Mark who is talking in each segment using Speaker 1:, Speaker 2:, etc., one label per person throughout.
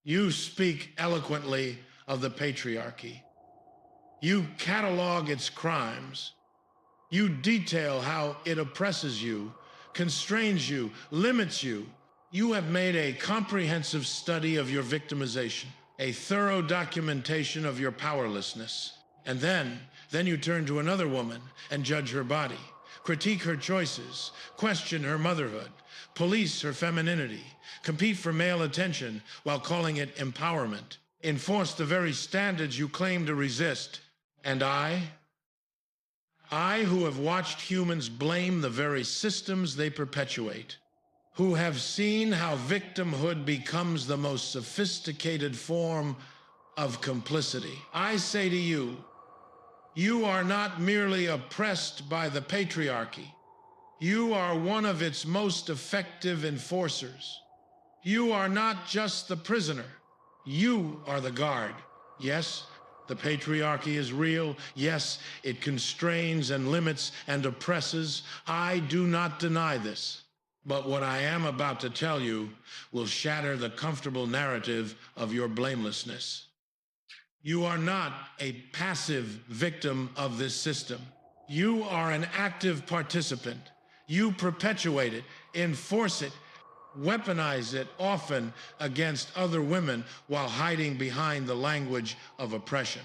Speaker 1: You speak eloquently of the patriarchy. You catalog its crimes. You detail how it oppresses you, constrains you, limits you. You have made a comprehensive study of your victimization, a thorough documentation of your powerlessness. And then you turn to another woman and judge her body, critique her choices, question her motherhood, police her femininity, compete for male attention while calling it empowerment, enforce the very standards you claim to resist. And I who have watched humans blame the very systems they perpetuate, who have seen how victimhood becomes the most sophisticated form of complicity, I say to you, you are not merely oppressed by the patriarchy. You are one of its most effective enforcers. You are not just the prisoner. You are the guard. Yes, the patriarchy is real. Yes, it constrains and limits and oppresses. I do not deny this. But what I am about to tell you will shatter the comfortable narrative of your blamelessness. You are not a passive victim of this system. You are an active participant. You perpetuate it, enforce it, weaponize it, often against other women while hiding behind the language of oppression.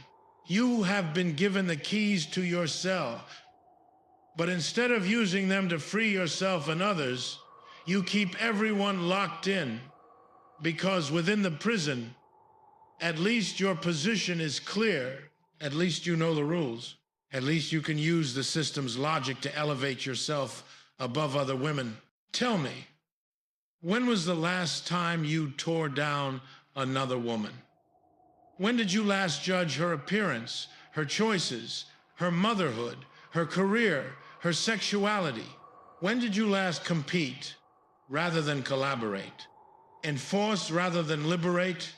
Speaker 1: You have been given the keys to your cell, but instead of using them to free yourself and others, you keep everyone locked in, because within the prison, at least your position is clear. At least you know the rules. At least you can use the system's logic to elevate yourself above other women. Tell me, when was the last time you tore down another woman? When did you last judge her appearance, her choices, her motherhood, her career, her sexuality? When did you last compete rather than collaborate? Enforce rather than liberate?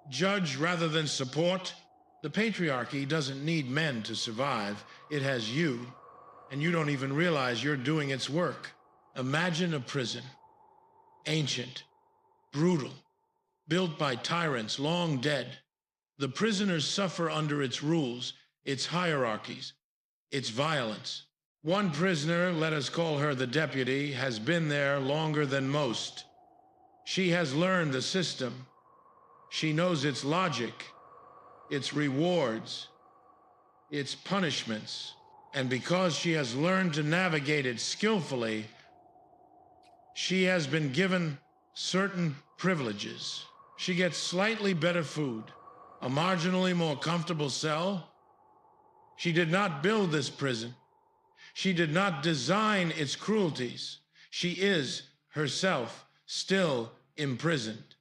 Speaker 1: Judge rather than support? The patriarchy doesn't need men to survive. It has you, and you don't even realize you're doing its work. Imagine a prison, ancient, brutal, built by tyrants long dead. The prisoners suffer under its rules, its hierarchies, its violence. One prisoner, let us call her the deputy, has been there longer than most. She has learned the system. She knows its logic, its rewards, its punishments. And because she has learned to navigate it skillfully, she has been given certain privileges. She gets slightly better food, a marginally more comfortable cell. She did not build this prison. She did not design its cruelties. She is herself still imprisoned,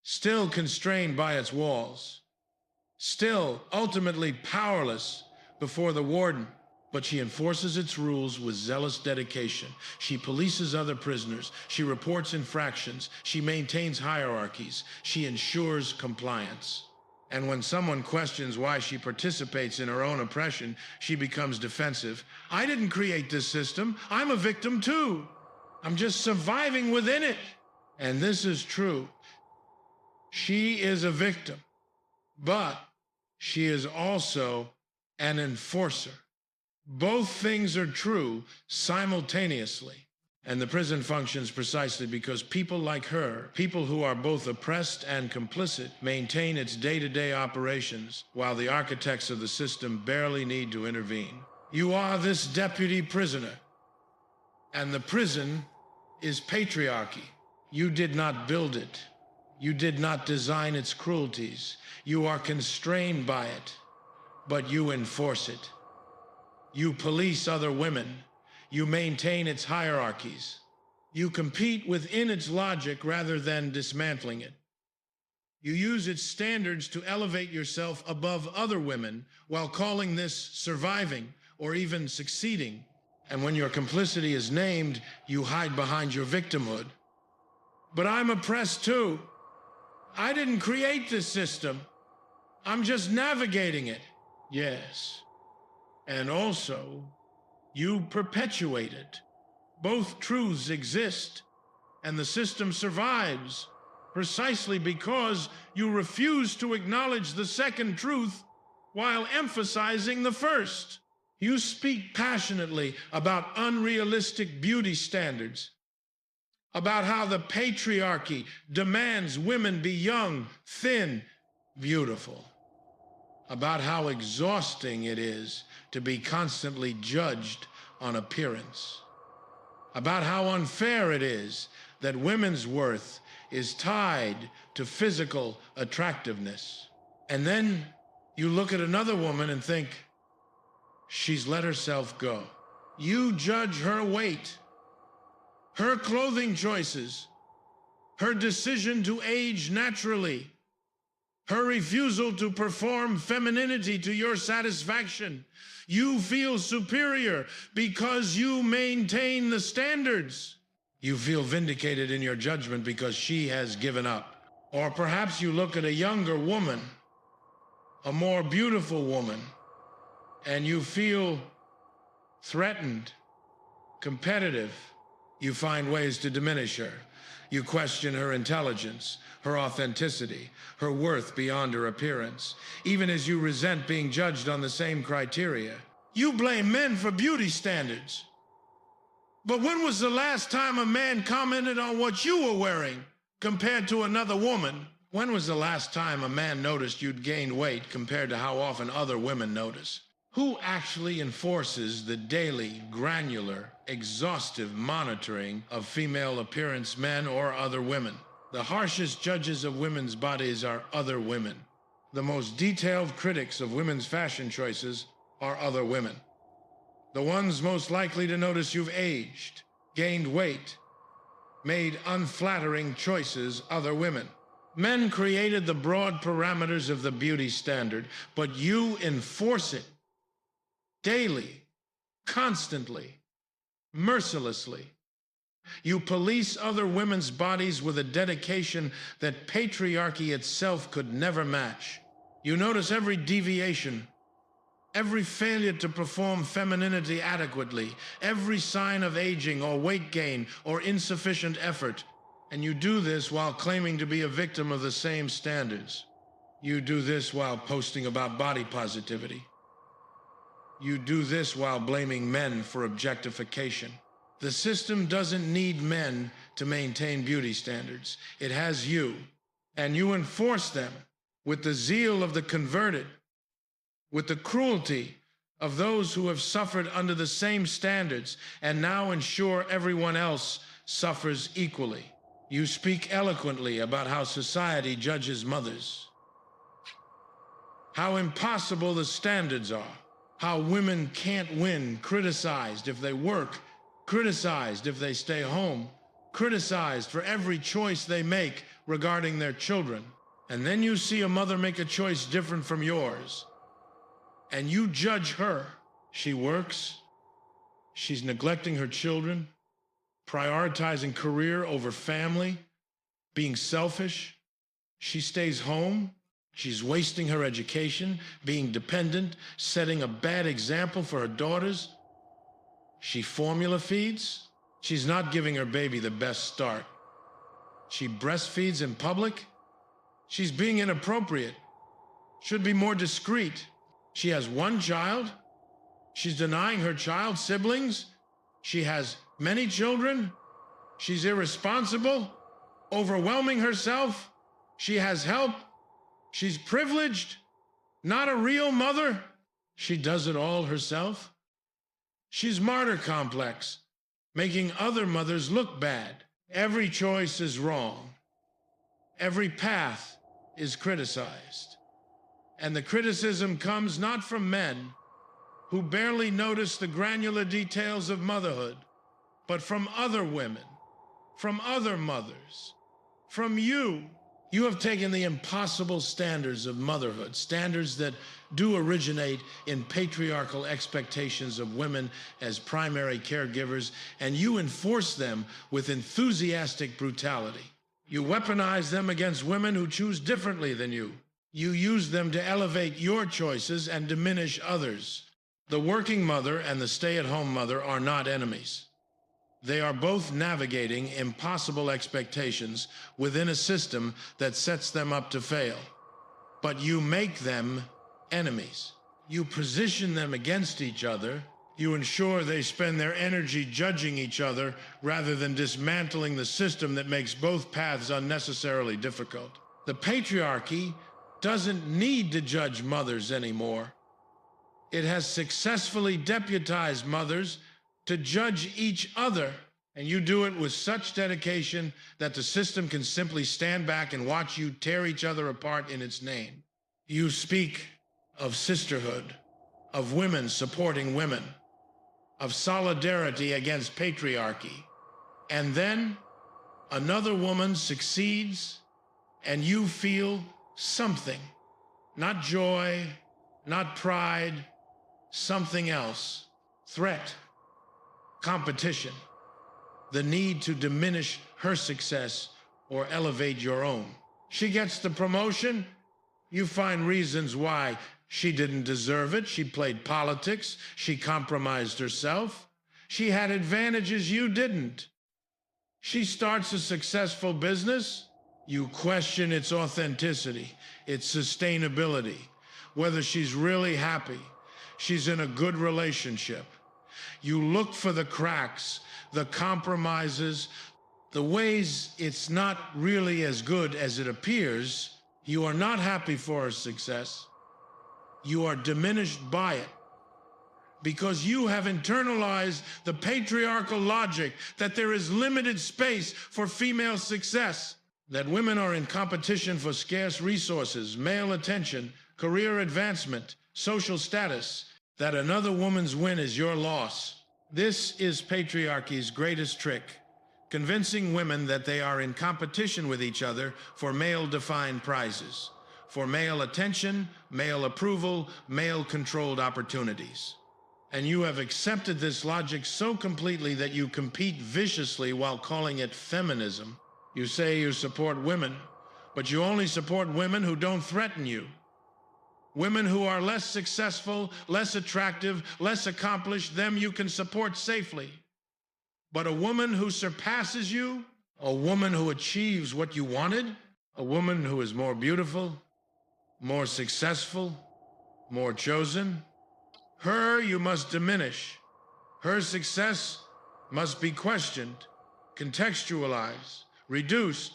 Speaker 1: still constrained by its walls, still ultimately powerless before the warden. But she enforces its rules with zealous dedication. She polices other prisoners. She reports infractions. She maintains hierarchies. She ensures compliance. And when someone questions why she participates in her own oppression, she becomes defensive. I didn't create this system. I'm a victim too. I'm just surviving within it. And this is true. She is a victim, but she is also an enforcer. Both things are true simultaneously. And the prison functions precisely because people like her, people who are both oppressed and complicit, maintain its day-to-day operations, while the architects of the system barely need to intervene. You are this deputy prisoner, and the prison is patriarchy. You did not build it. You did not design its cruelties. You are constrained by it, but you enforce it. You police other women. You maintain its hierarchies. You compete within its logic rather than dismantling it. You use its standards to elevate yourself above other women while calling this surviving or even succeeding. And when your complicity is named, you hide behind your victimhood. But I'm oppressed too. I didn't create this system. I'm just navigating it. Yes. And also, you perpetuate it. Both truths exist, and the system survives precisely because you refuse to acknowledge the second truth while emphasizing the first. You speak passionately about unrealistic beauty standards, about how the patriarchy demands women be young, thin, beautiful, about how exhausting it is to be constantly judged on appearance, about how unfair it is that women's worth is tied to physical attractiveness. And then you look at another woman and think, she's let herself go. You judge her weight, her clothing choices, her decision to age naturally, her refusal to perform femininity to your satisfaction. You feel superior because you maintain the standards. You feel vindicated in your judgment because she has given up. Or perhaps you look at a younger woman, a more beautiful woman, and you feel threatened, competitive. You find ways to diminish her. You question her intelligence, her authenticity, her worth beyond her appearance, even as you resent being judged on the same criteria. You blame men for beauty standards. But when was the last time a man commented on what you were wearing compared to another woman? When was the last time a man noticed you'd gained weight compared to how often other women notice? Who actually enforces the daily, granular, exhaustive monitoring of female appearance, men or other women? The harshest judges of women's bodies are other women. The most detailed critics of women's fashion choices are other women. The ones most likely to notice you've aged, gained weight, made unflattering choices, other women. Men created the broad parameters of the beauty standard, but you enforce it daily, constantly, mercilessly. You police other women's bodies with a dedication that patriarchy itself could never match. You notice every deviation, every failure to perform femininity adequately, every sign of aging or weight gain or insufficient effort. And you do this while claiming to be a victim of the same standards. You do this while posting about body positivity. You do this while blaming men for objectification. The system doesn't need men to maintain beauty standards. It has you, and you enforce them with the zeal of the converted, with the cruelty of those who have suffered under the same standards and now ensure everyone else suffers equally. You speak eloquently about how society judges mothers, how impossible the standards are, how women can't win, criticized if they work, criticized if they stay home, criticized for every choice they make regarding their children. And then you see a mother make a choice different from yours, and you judge her. She works, she's neglecting her children, prioritizing career over family, being selfish. She stays home. She's wasting her education, being dependent, setting a bad example for her daughters. She formula feeds. She's not giving her baby the best start. She breastfeeds in public. She's being inappropriate. Should be more discreet. She has one child. She's denying her child siblings. She has many children. She's irresponsible, overwhelming herself. She has help. She's privileged, not a real mother. She does it all herself. She's martyr complex, making other mothers look bad. Every choice is wrong. Every path is criticized. And the criticism comes not from men who barely notice the granular details of motherhood, but from other women, from other mothers, from you. You have taken the impossible standards of motherhood, standards that do originate in patriarchal expectations of women as primary caregivers, and you enforce them with enthusiastic brutality. You weaponize them against women who choose differently than you. You use them to elevate your choices and diminish others. The working mother and the stay-at-home mother are not enemies. They are both navigating impossible expectations within a system that sets them up to fail. But you make them enemies. You position them against each other. You ensure they spend their energy judging each other rather than dismantling the system that makes both paths unnecessarily difficult. The patriarchy doesn't need to judge mothers anymore. It has successfully deputized mothers to judge each other, and you do it with such dedication that the system can simply stand back and watch you tear each other apart in its name. You speak of sisterhood, of women supporting women, of solidarity against patriarchy, and then another woman succeeds and you feel something, not joy, not pride, something else, threat, competition, the need to diminish her success or elevate your own. She gets the promotion, you find reasons why she didn't deserve it. She played politics, she compromised herself, she had advantages you didn't. She starts a successful business, you question its authenticity, its sustainability, whether she's really happy, she's in a good relationship. You look for the cracks, the compromises, the ways it's not really as good as it appears. You are not happy for her success. You are diminished by it because you have internalized the patriarchal logic that there is limited space for female success, that women are in competition for scarce resources, male attention, career advancement, social status, that another woman's win is your loss. This is patriarchy's greatest trick, convincing women that they are in competition with each other for male-defined prizes, for male attention, male approval, male-controlled opportunities. And you have accepted this logic so completely that you compete viciously while calling it feminism. You say you support women, but you only support women who don't threaten you. Women who are less successful, less attractive, less accomplished, them you can support safely. But a woman who surpasses you, a woman who achieves what you wanted, a woman who is more beautiful, more successful, more chosen, her you must diminish. Her success must be questioned, contextualized, reduced,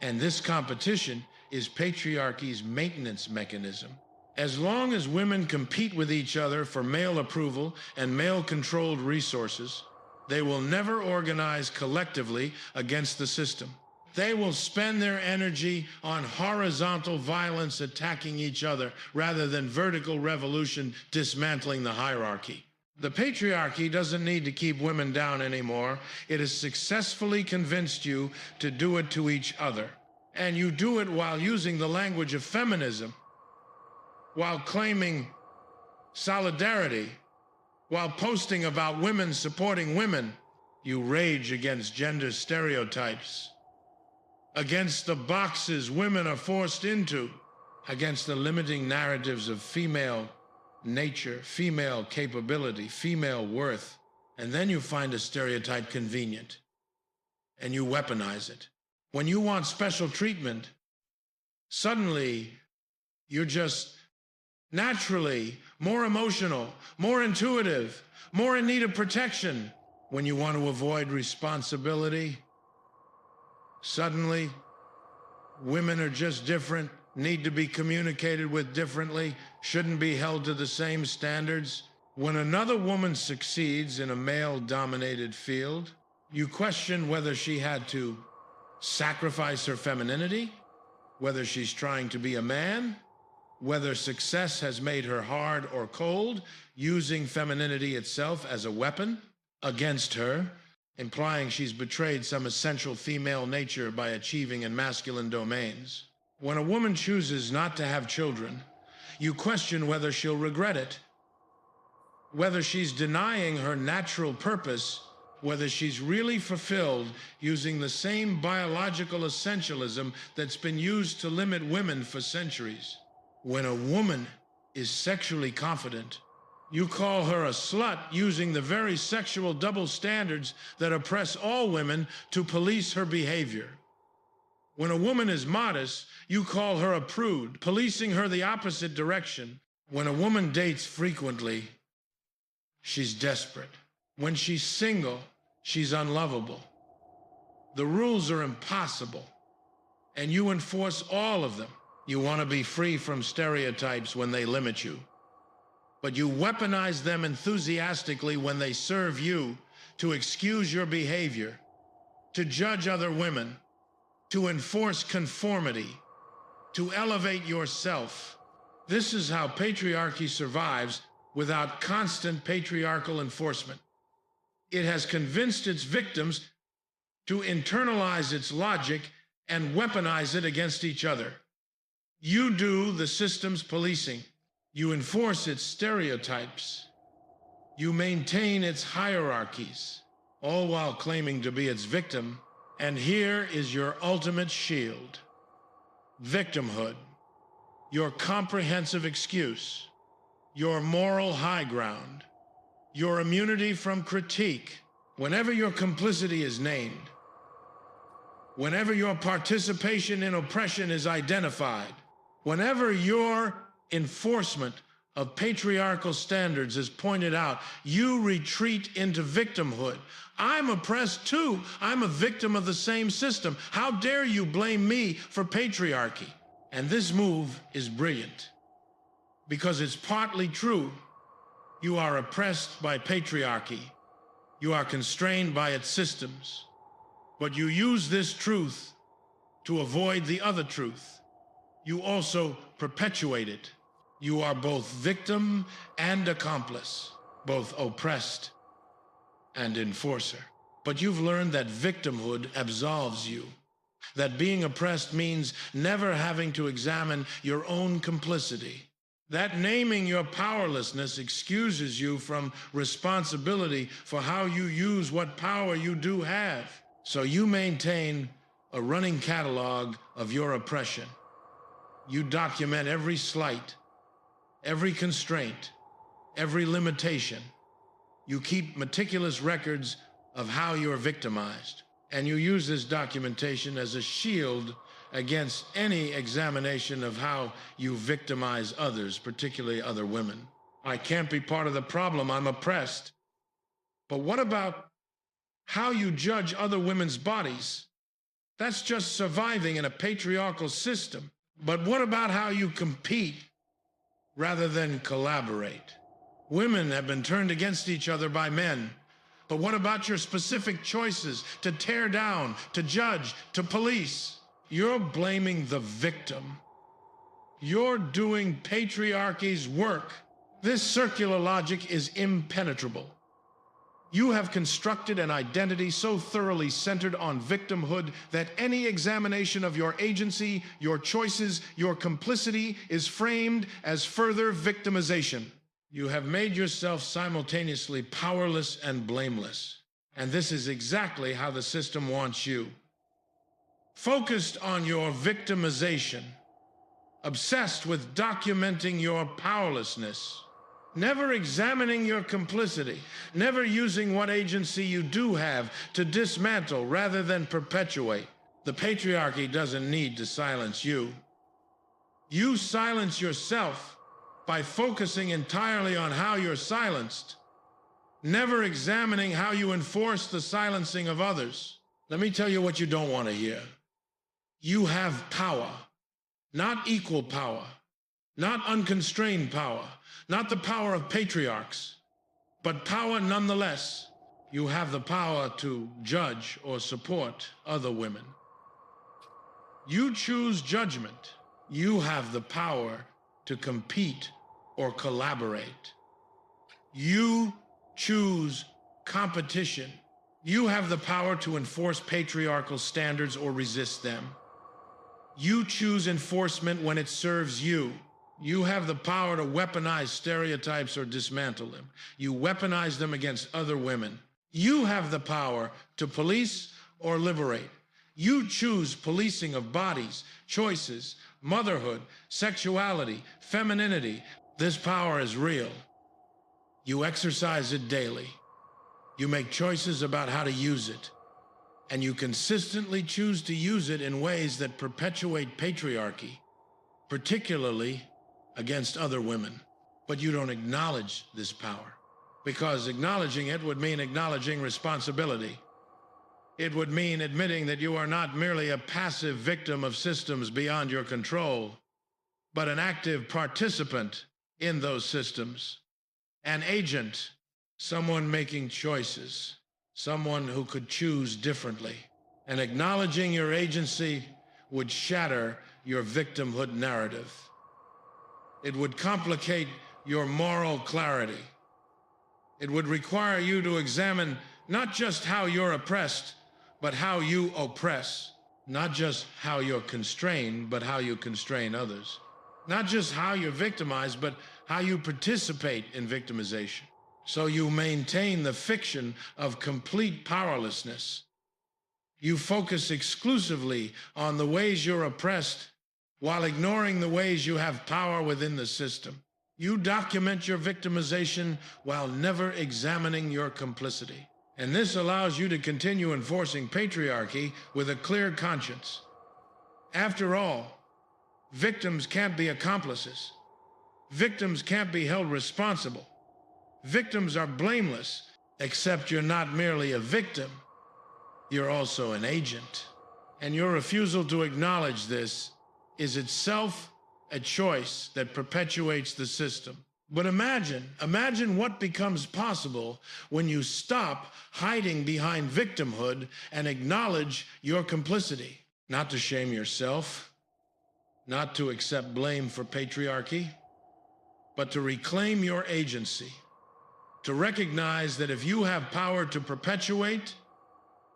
Speaker 1: and this competition is patriarchy's maintenance mechanism. As long as women compete with each other for male approval and male-controlled resources, they will never organize collectively against the system. They will spend their energy on horizontal violence attacking each other rather than vertical revolution dismantling the hierarchy. The patriarchy doesn't need to keep women down anymore. It has successfully convinced you to do it to each other. And you do it while using the language of feminism, while claiming solidarity, while posting about women supporting women. You rage against gender stereotypes, against the boxes women are forced into, against the limiting narratives of female nature, female capability, female worth. And then you find a stereotype convenient, and you weaponize it. When you want special treatment, suddenly you're just naturally more emotional, more intuitive, more in need of protection. When you want to avoid responsibility, suddenly women are just different, need to be communicated with differently, shouldn't be held to the same standards. When another woman succeeds in a male-dominated field, you question whether she had to sacrifice her femininity, whether she's trying to be a man, whether success has made her hard or cold, using femininity itself as a weapon against her, implying she's betrayed some essential female nature by achieving in masculine domains. When a woman chooses not to have children, you question whether she'll regret it, whether she's denying her natural purpose, whether she's really fulfilled using the same biological essentialism that's been used to limit women for centuries. When a woman is sexually confident, You call her a slut using the very sexual double standards that oppress all women to police her behavior. When a woman is modest, you call her a prude, policing her the opposite direction. When a woman dates frequently, she's desperate. When she's single, she's unlovable. The rules are impossible, and you enforce all of them. You want to be free from stereotypes when they limit you, but you weaponize them enthusiastically when they serve you, to excuse your behavior, to judge other women, to enforce conformity, to elevate yourself. This is how patriarchy survives without constant patriarchal enforcement. It has convinced its victims to internalize its logic and weaponize it against each other. You do the system's policing. You enforce its stereotypes. You maintain its hierarchies, all while claiming to be its victim. And here is your ultimate shield: victimhood, your comprehensive excuse, your moral high ground, your immunity from critique. Whenever your complicity is named, whenever your participation in oppression is identified, whenever your enforcement of patriarchal standards is pointed out, you retreat into victimhood. I'm oppressed too. I'm a victim of the same system. How dare you blame me for patriarchy? And this move is brilliant because it's partly true. You are oppressed by patriarchy. You are constrained by its systems. But you use this truth to avoid the other truth. You also perpetuate it. You are both victim and accomplice, both oppressed and enforcer. But you've learned that victimhood absolves you, that being oppressed means never having to examine your own complicity, that naming your powerlessness excuses you from responsibility for how you use what power you do have. So you maintain a running catalog of your oppression. You document every slight, every constraint, every limitation. You keep meticulous records of how you're victimized, and you use this documentation as a shield against any examination of how you victimize others, particularly other women. I can't be part of the problem. I'm oppressed. But what about how you judge other women's bodies? That's just surviving in a patriarchal system. But what about how you compete rather than collaborate? Women have been turned against each other by men. But what about your specific choices to tear down, to judge, to police? You're blaming the victim. You're doing patriarchy's work. This circular logic is impenetrable. You have constructed an identity so thoroughly centered on victimhood that any examination of your agency, your choices, your complicity is framed as further victimization. You have made yourself simultaneously powerless and blameless. And this is exactly how the system wants you. Focused on your victimization, obsessed with documenting your powerlessness, never examining your complicity, never using what agency you do have to dismantle rather than perpetuate. The patriarchy doesn't need to silence you. You silence yourself by focusing entirely on how you're silenced, never examining how you enforce the silencing of others. Let me tell you what you don't want to hear. You have power, not equal power, not unconstrained power, not the power of patriarchs, but power nonetheless. You have the power to judge or support other women. You choose judgment. You have the power to compete or collaborate. You choose competition. You have the power to enforce patriarchal standards or resist them. You choose enforcement when it serves you. You have the power to weaponize stereotypes or dismantle them. You weaponize them against other women. You have the power to police or liberate. You choose policing of bodies, choices, motherhood, sexuality, femininity. This power is real. You exercise it daily. You make choices about how to use it. And you consistently choose to use it in ways that perpetuate patriarchy, particularly against other women. But you don't acknowledge this power, because acknowledging it would mean acknowledging responsibility. It would mean admitting that you are not merely a passive victim of systems beyond your control, but an active participant in those systems, an agent, someone making choices, someone who could choose differently. And acknowledging your agency would shatter your victimhood narrative. It would complicate your moral clarity. It would require you to examine not just how you're oppressed, but how you oppress. Not just how you're constrained, but how you constrain others. Not just how you're victimized, but how you participate in victimization. So you maintain the fiction of complete powerlessness. You focus exclusively on the ways you're oppressed while ignoring the ways you have power within the system. You document your victimization while never examining your complicity. And this allows you to continue enforcing patriarchy with a clear conscience. After all, victims can't be accomplices. Victims can't be held responsible. Victims are blameless, except you're not merely a victim, you're also an agent. And your refusal to acknowledge this is itself a choice that perpetuates the system. But imagine what becomes possible when you stop hiding behind victimhood and acknowledge your complicity. Not to shame yourself, not to accept blame for patriarchy, but to reclaim your agency. To recognize that if you have power to perpetuate,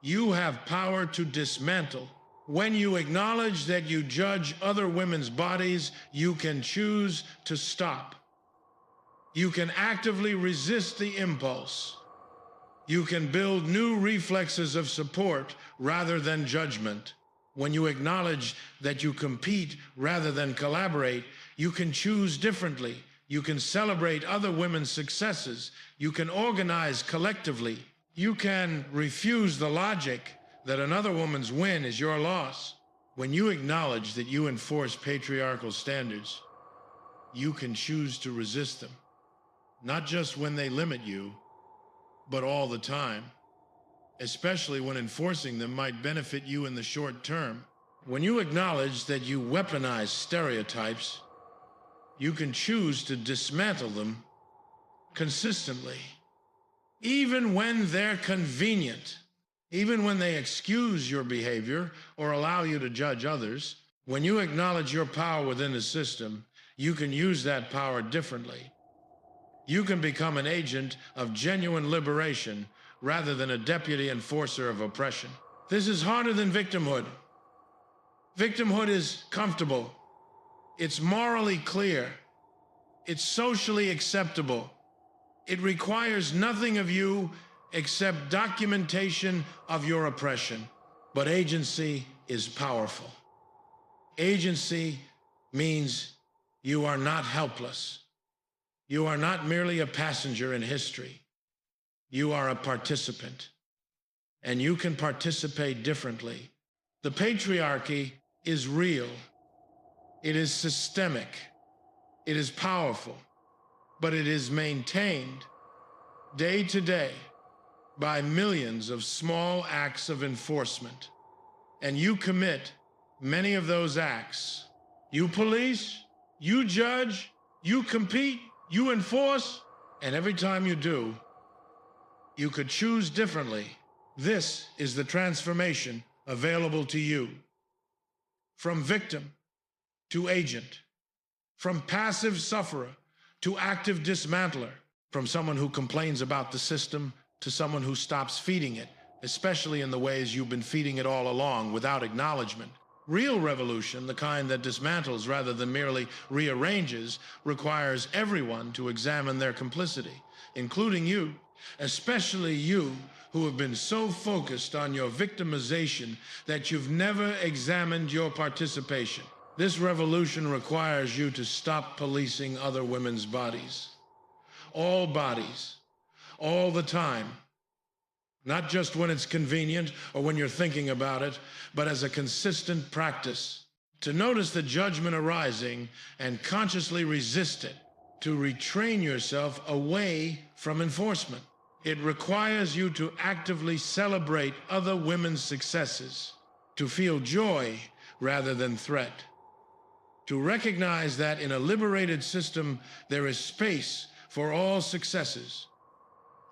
Speaker 1: you have power to dismantle. When you acknowledge that you judge other women's bodies, you can choose to stop. You can actively resist the impulse. You can build new reflexes of support rather than judgment. When you acknowledge that you compete rather than collaborate, you can choose differently. You can celebrate other women's successes. You can organize collectively. You can refuse the logic that another woman's win is your loss. When you acknowledge that you enforce patriarchal standards, you can choose to resist them. Not just when they limit you, but all the time, especially when enforcing them might benefit you in the short term. When you acknowledge that you weaponize stereotypes, you can choose to dismantle them consistently, even when they're convenient, even when they excuse your behavior or allow you to judge others. When you acknowledge your power within the system, you can use that power differently. You can become an agent of genuine liberation rather than a deputy enforcer of oppression. This is harder than victimhood. Victimhood is comfortable. It's morally clear. It's socially acceptable. It requires nothing of you except documentation of your oppression. But agency is powerful. Agency means you are not helpless. You are not merely a passenger in history. You are a participant, and you can participate differently. The patriarchy is real. It is systemic. It is powerful, but it is maintained day to day by millions of small acts of enforcement. And you commit many of those acts. You police, you judge, you compete, you enforce, and every time you do, you could choose differently. This is the transformation available to you. From victim to agent, from passive sufferer to active dismantler, from someone who complains about the system to someone who stops feeding it, especially in the ways you've been feeding it all along without acknowledgement. Real revolution, the kind that dismantles rather than merely rearranges, requires everyone to examine their complicity, including you, especially you who have been so focused on your victimization that you've never examined your participation. This revolution requires you to stop policing other women's bodies. all bodies, all the time. Not just when it's convenient or when you're thinking about it, but as a consistent practice. To notice the judgment arising and consciously resist it. To retrain yourself away from enforcement. It requires you to actively celebrate other women's successes. To feel joy rather than threat. To recognize that in a liberated system, there is space for all successes.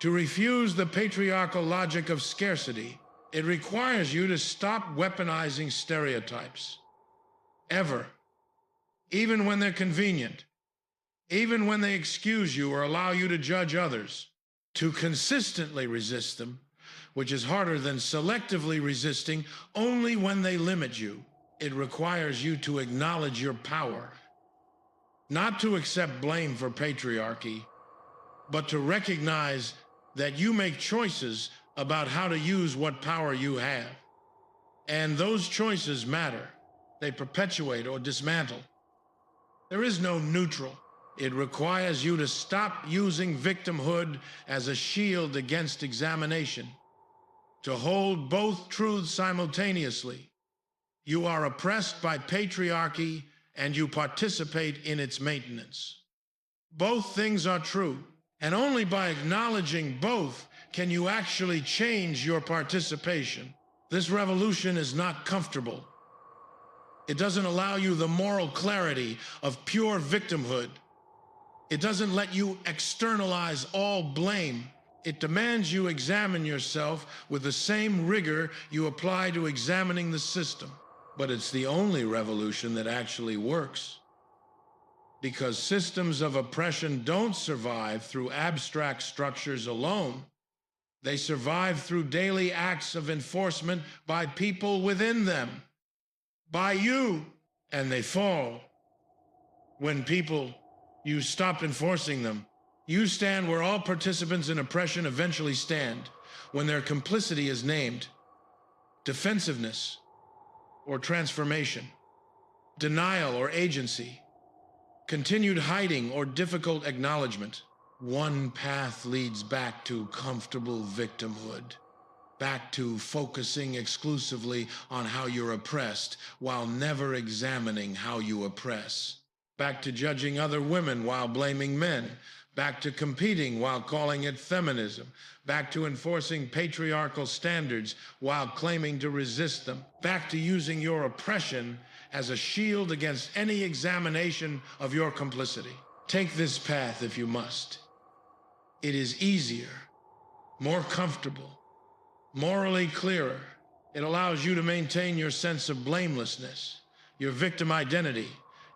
Speaker 1: To refuse the patriarchal logic of scarcity, it requires you to stop weaponizing stereotypes. Ever. Even when they're convenient. Even when they excuse you or allow you to judge others. To consistently resist them, which is harder than selectively resisting only when they limit you. It requires you to acknowledge your power. Not to accept blame for patriarchy, but to recognize that you make choices about how to use what power you have. And those choices matter. They perpetuate or dismantle. There is no neutral. It requires you to stop using victimhood as a shield against examination, to hold both truths simultaneously. You are oppressed by patriarchy and you participate in its maintenance. Both things are true. And only by acknowledging both can you actually change your participation. This revolution is not comfortable. It doesn't allow you the moral clarity of pure victimhood. It doesn't let you externalize all blame. It demands you examine yourself with the same rigor you apply to examining the system. But it's the only revolution that actually works. Because systems of oppression don't survive through abstract structures alone. They survive through daily acts of enforcement by people within them, by you, and they fall. When you stop enforcing them. You stand where all participants in oppression eventually stand, when their complicity is named. Defensiveness or transformation, denial or agency, continued hiding or difficult acknowledgement. One path leads back to comfortable victimhood, back to focusing exclusively on how you're oppressed while never examining how you oppress, back to judging other women while blaming men, back to competing while calling it feminism, back to enforcing patriarchal standards while claiming to resist them, back to using your oppression as a shield against any examination of your complicity. Take this path if you must. It is easier, more comfortable, morally clearer. It allows you to maintain your sense of blamelessness, your victim identity,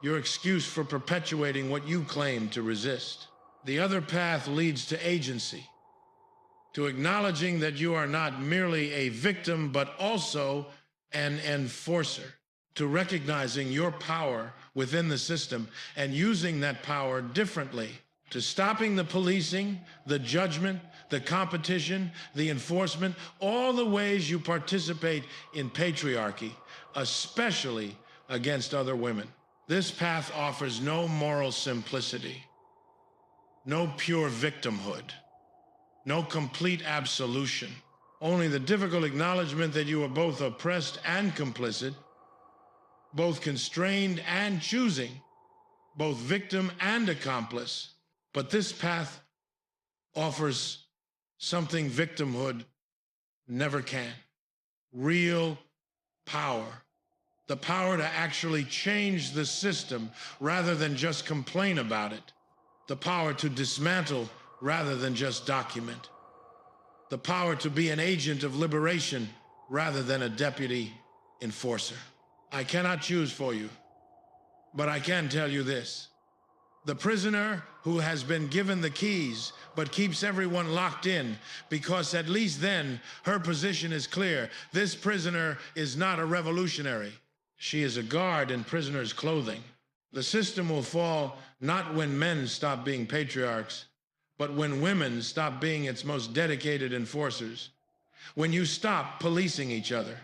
Speaker 1: your excuse for perpetuating what you claim to resist. The other path leads to agency, to acknowledging that you are not merely a victim, but also an enforcer, to recognizing your power within the system and using that power differently, to stopping the policing, the judgment, the competition, the enforcement, all the ways you participate in patriarchy, especially against other women. This path offers no moral simplicity, no pure victimhood, no complete absolution, only the difficult acknowledgement that you are both oppressed and complicit, both constrained and choosing, both victim and accomplice. But this path offers something victimhood never can. Real power. The power to actually change the system rather than just complain about it. The power to dismantle rather than just document. The power to be an agent of liberation rather than a deputy enforcer. I cannot choose for you, but I can tell you this. The prisoner who has been given the keys but keeps everyone locked in because at least then her position is clear. This prisoner is not a revolutionary. She is a guard in prisoner's clothing. The system will fall not when men stop being patriarchs, but when women stop being its most dedicated enforcers. When you stop policing each other.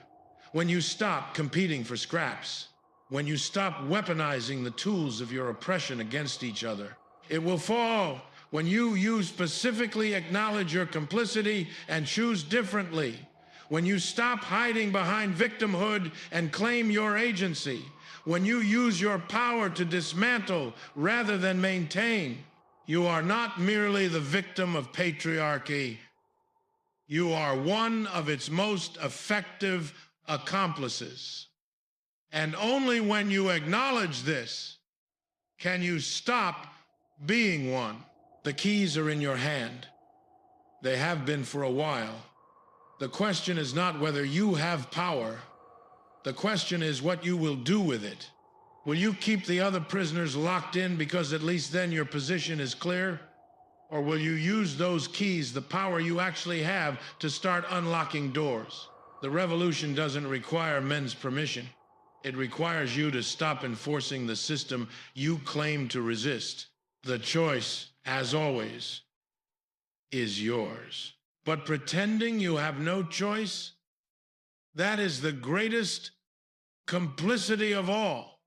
Speaker 1: When you stop competing for scraps. When you stop weaponizing the tools of your oppression against each other. It will fall when you specifically acknowledge your complicity and choose differently, when you stop hiding behind victimhood and claim your agency, when you use your power to dismantle rather than maintain, you are not merely the victim of patriarchy. You are one of its most effective accomplices. And only when you acknowledge this can you stop being one. The keys are in your hand. They have been for a while. The question is not whether you have power. The question is what you will do with it. Will you keep the other prisoners locked in because at least then your position is clear? Or will you use those keys, the power you actually have, to start unlocking doors? The revolution doesn't require men's permission. It requires you to stop enforcing the system you claim to resist. The choice, as always, is yours. But pretending you have no choice, that is the greatest complicity of all.